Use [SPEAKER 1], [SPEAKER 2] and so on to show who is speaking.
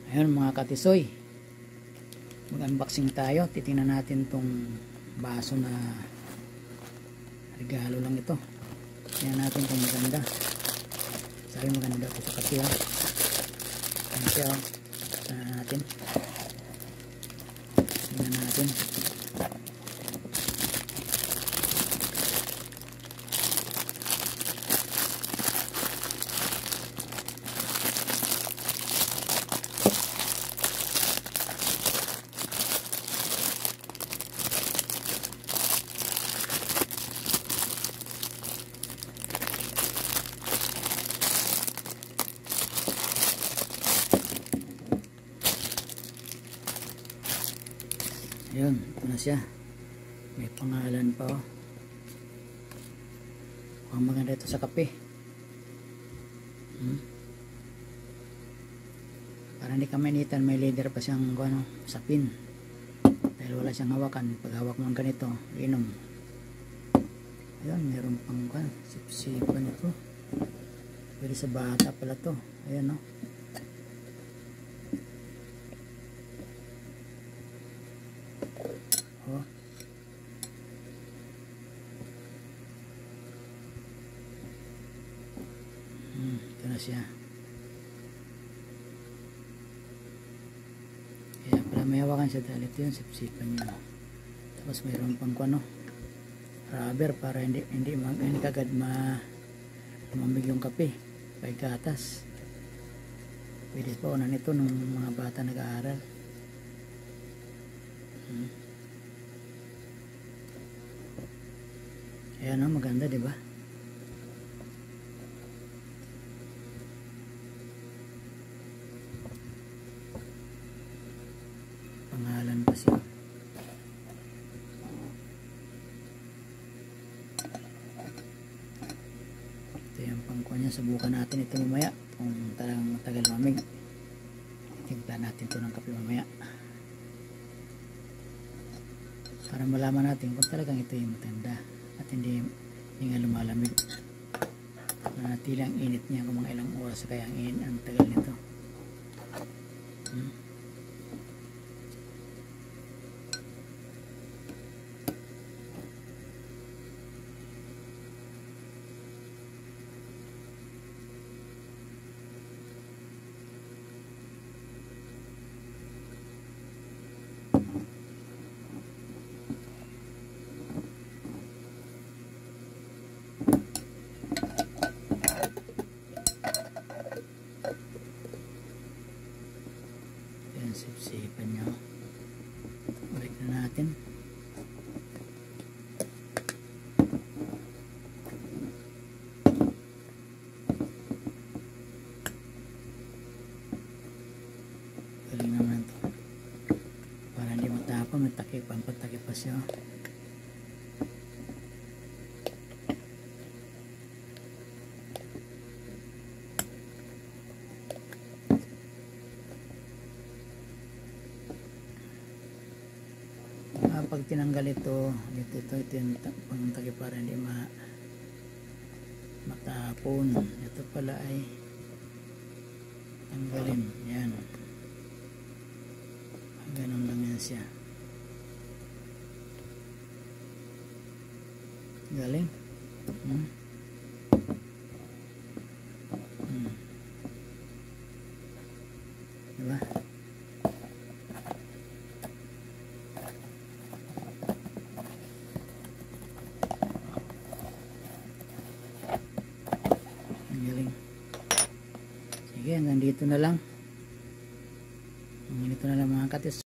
[SPEAKER 1] Ayun mga katisoy, mag-unboxing tayo. Titingnan natin tong baso na regalo lang ito. Tingnan natin kung maganda. Sabi maganda ito sa kape ha. Ayan siya. Tingnan natin. Tingnan natin. Ayun, ito na siya. May pangalan pa oh. Ang maganda ito sa kape. Para hindi ka mainitan, may leather pa siyang ano, sapin. Dahil wala siyang hawakan. Pag hawak mo ganito, inom. Ayun, meron pang sip-sipan ito. Pwede sa bata pala to. Ayan no. Oh. Ito na siya. Kaya pala may hawakan siya dahil ito yung sipsipan niya. Tapos mayroon pang ano, rubber para hindi kagad tumamig yung kape. Pag gatas. Pwede pa unan ito nung mga bata nag-aaral. Ayan o, maganda diba? Pangalan pa siya. Ito yung pangkuha niya. Subukan natin ito mamaya kung talagang matagal mamig. Timpla natin ito ng kape mamaya para malaman natin kung talagang ito yung matanda at hindi nga lumalamig. Nanatili ang init niya kung mga ilang oras, kaya ang tagal nito. Sip-sipan nyo. Balik na natin. Galing naman ito. Para hindi matapon, may takip. Pampatakip pa siya. Pag tinanggal ito yung pangtagi para hindi matapon. Ito pala ay tanggalin. Yan. Ganun lang yan siya. Galing. Diba? Sige, hanggang dito na lang. Hanggang dito na lang mga katis.